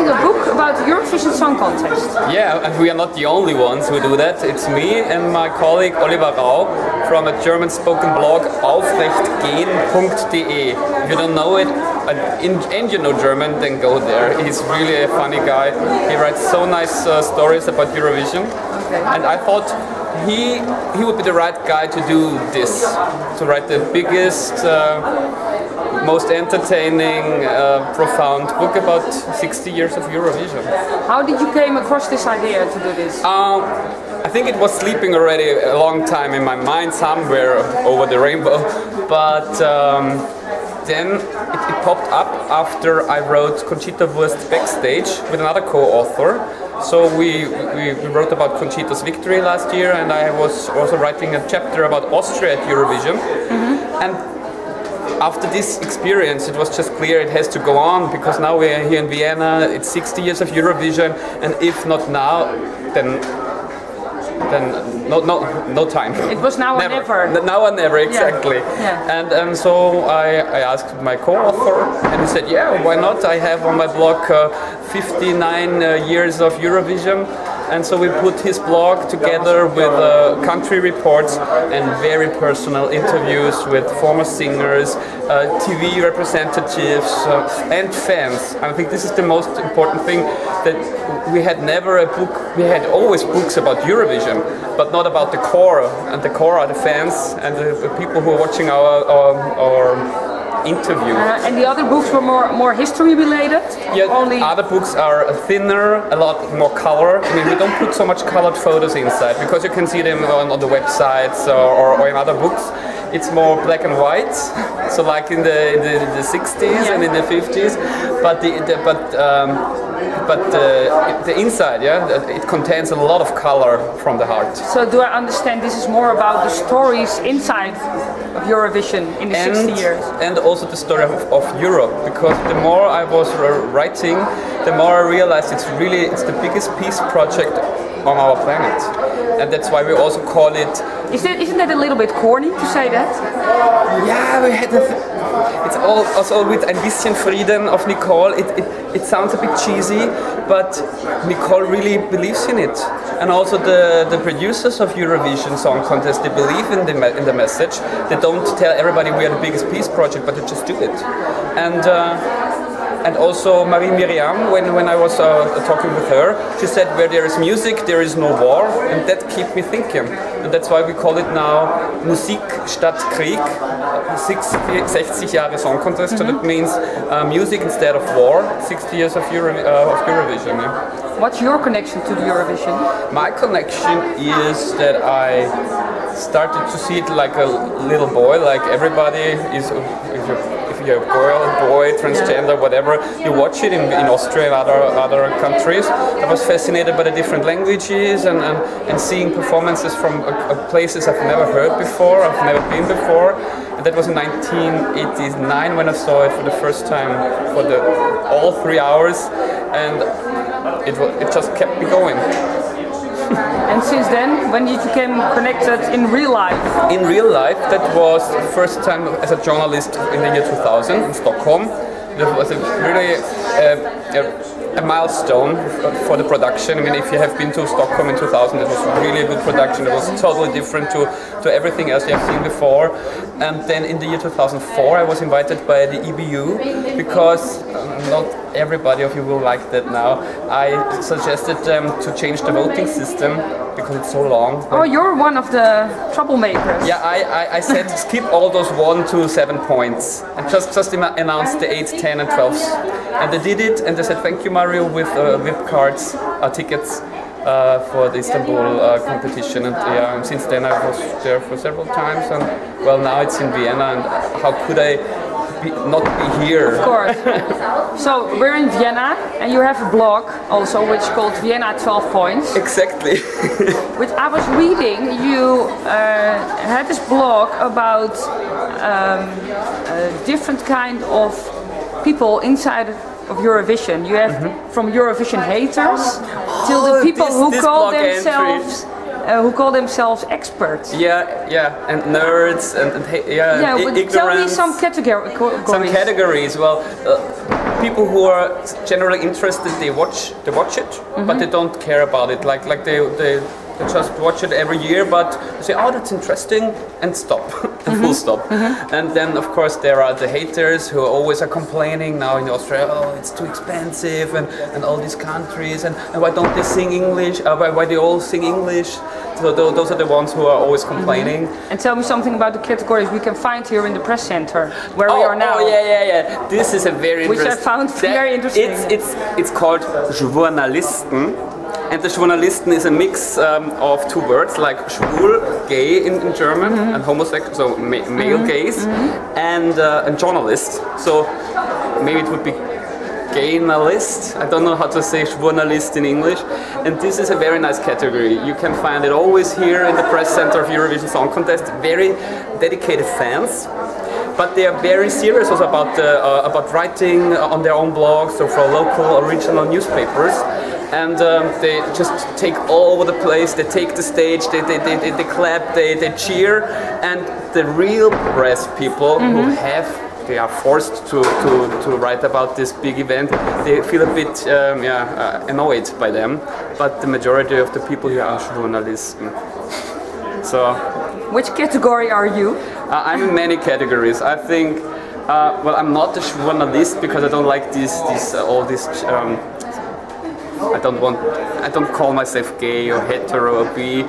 writing a book about the Eurovision Song Contest. Yeah, and we are not the only ones who do that. It's me and my colleague Oliver Rau from a German spoken blog aufrechtgehen.de. If you don't know it and you know German, then go there. He's really a funny guy. He writes so nice stories about Eurovision. Okay. And I thought he would be the right guy to do this, to write the biggest, most entertaining, profound book about 60 years of Eurovision. How did you came across this idea to do this? I think it was sleeping already a long time in my mind somewhere over the rainbow, but then it popped up after I wrote Conchita Wurst Backstage with another co-author. So we wrote about Conchita's victory last year, and I was also writing a chapter about Austria at Eurovision. And after this experience, it was just clear it has to go on, because now we are here in Vienna, it's 60 years of Eurovision, and if not now, then no time. It was now or never. Now or never, exactly. Yeah. And so I asked my co-author, and he said, yeah, why not? I have on my blog 59 years of Eurovision. And so we put his blog together with country reports and very personal interviews with former singers, TV representatives, and fans. I think this is the most important thing, that we had never a book, we had always books about Eurovision, but not about the core. And the core are the fans and the people who are watching our interview. And the other books were more history related? Yeah, other books are thinner, a lot more color. I mean, we don't put so much colored photos inside, because you can see them on the websites or in other books. It's more black and white, so like in the 60s and in the 50s, but the inside, it contains a lot of color from the heart. So do I understand this is more about the stories inside of Eurovision in the 60 years? And also the story of Europe, because the more I was writing, the more I realized it's the biggest peace project on our planet. And that's why we also call it... Isn't that a little bit corny to say that? Yeah, we had it's also with Ein bisschen Frieden of Nicole. It sounds a bit cheesy, but Nicole really believes in it. And also the producers of Eurovision Song Contest, they believe in the message. They don't tell everybody we are the biggest peace project, but they just do it. And also Marie Miriam, when I was talking with her, she said, where there is music, there is no war, and that kept me thinking. And that's why we call it now Musik statt Krieg, 60 Jahre Song Contest, so that means music instead of war, 60 years of Eurovision. Yeah. What's your connection to the Eurovision? My connection is that I started to see it like a little boy, like everybody is, if you're a girl, boy, transgender, whatever, you watch it in Austria and other countries. I was fascinated by the different languages and seeing performances from places I've never heard before, I've never been before. And that was in 1989 when I saw it for the first time for all 3 hours, and it just kept me going. And since then, when did you become connected in real life? In real life, that was the first time as a journalist in the year 2000 in Stockholm. That was a really a milestone for the production. I mean, if you have been to Stockholm in 2000, it was really a good production. It was totally different to everything else you have seen before. And then in the year 2004, I was invited by the EBU, because not everybody of you will like that now. I suggested them to change the voting system, because it's so long. Oh, you're one of the troublemakers. Yeah, I said skip all those 1 to 7 points and just announce the 8, 10 and 12s. And they did it, and they said thank you Mario with VIP cards, tickets for the Istanbul competition. And since then I was there for several times, and well, now it's in Vienna, and how could I not be here? Of course. So we're in Vienna, and you have a blog also which is called Vienna 12 Points. Exactly. Which I was reading, you had this blog about different kind of people inside of Eurovision. You have from Eurovision haters till the people who call themselves experts. Yeah, and nerds and ignorance. Tell me some categories. Some categories. Well, people who are generally interested, they watch it, but they don't care about it. Like they just watch it every year, but they say, oh, that's interesting, and stop, and full stop. And then, of course, there are the haters who always are complaining now in Austria, oh, it's too expensive, and all these countries, and why don't they sing English, why they all sing English. So those are the ones who are always complaining. And tell me something about the categories we can find here in the press center, where we are now. Oh, yeah. This is a very interesting... Which I found very interesting. It's called Journalisten. And the Journalisten is a mix of two words, like schwul, gay in German, and homosexual, so male gays, and journalist. So maybe it would be gaynalist. I don't know how to say journalist in English. And this is a very nice category. You can find it always here in the press center of Eurovision Song Contest. Very dedicated fans. But they are very serious also about writing on their own blogs or for local original newspapers. And they just take all over the place, they take the stage, they clap, they cheer. And the real press people they are forced to write about this big event, they feel a bit annoyed by them. But the majority of the people here are journalists. So, which category are you? I'm in many categories. I think, well, I'm not a journalist because I don't like all these. I don't call myself gay or hetero or bi.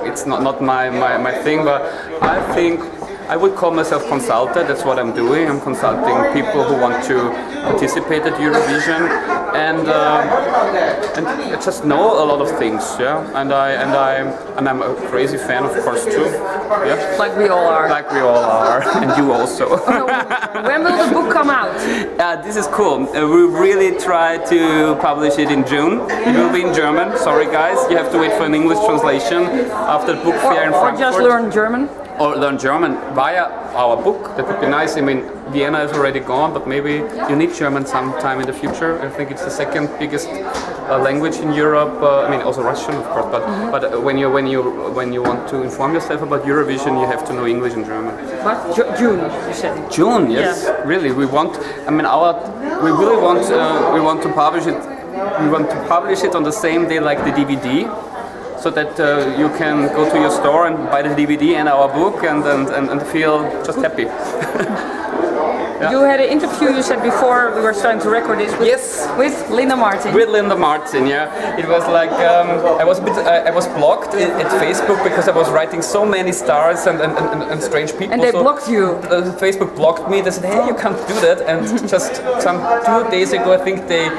It's not my thing. But I think I would call myself consultant. That's what I'm doing. I'm consulting people who want to participate at Eurovision, and I just know a lot of things. Yeah, and I'm a crazy fan, of course, too. Yeah, like we all are. Like we all are, and you also. When will the book come out? This is cool. We really try to publish it in June. It will be in German. Sorry, guys, you have to wait for an English translation after the book fair in Frankfurt. Or just learn German. Or learn German via our book. That would be nice. I mean, Vienna is already gone, but maybe you need German sometime in the future. I think it's the second biggest language in Europe. I mean, also Russian, of course. But when you want to inform yourself about Eurovision, you have to know English and German. But June, you said. June, yes, yeah. Really. We want. I mean, we really want. We want to publish it. We want to publish it on the same day like the DVD. So that you can go to your store and buy the DVD and our book and feel just happy. Yeah. You had an interview, you said before we were starting to record this, with Linda Martin. With Linda Martin, yeah. It was like, I was blocked at Facebook because I was writing so many stars and strange people. And they blocked you? Facebook blocked me. They said, hey, you can't do that. And just 2 days ago, I think they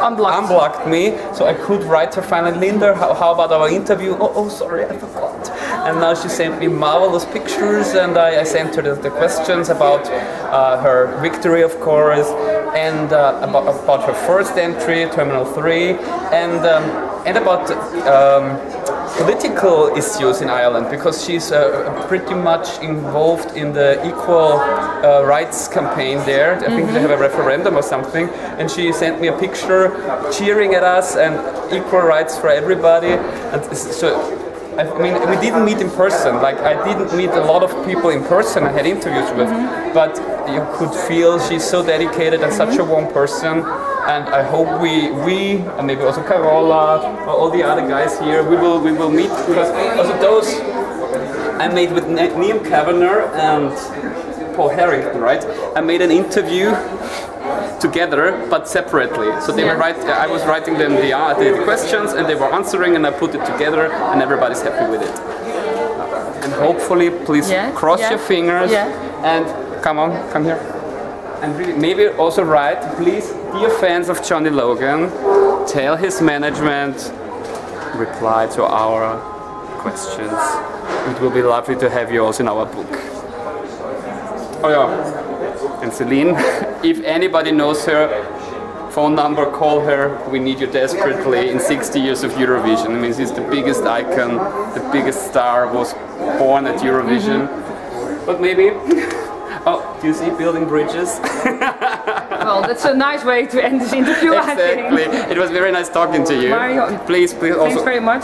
unblocked me, so I could write her finally, Linda, how about our interview? Oh, sorry, I forgot. And now she sent me marvelous pictures, and I sent her the questions about her victory, of course, and about her first entry, Terminal 3, and about political issues in Ireland, because she's pretty much involved in the equal rights campaign there. I think they have a referendum or something, and she sent me a picture cheering at us and equal rights for everybody. And so, I mean, we didn't meet in person. Like, I didn't meet a lot of people in person I had interviews with, but you could feel she's so dedicated and such a warm person. And I hope we and maybe also Carola or all the other guys here, we will meet, because also those I made with Liam Kavanagh and Paul Harrington, right? I made an interview together but separately. So they were I was writing them the questions and they were answering, and I put it together, and everybody's happy with it. And hopefully, please cross your fingers and come here. And really, maybe also write, please, dear fans of Johnny Logan, tell his management, reply to our questions. It will be lovely to have you also in our book. Oh yeah, and Celine, if anybody knows her, phone number, call her. We need you desperately in 60 years of Eurovision. I mean, she's the biggest icon, the biggest star, was born at Eurovision. But maybe... Oh, do you see building bridges? Well, that's a nice way to end this interview, exactly. I think. It was very nice talking to you. Mario, please also... Thanks very much.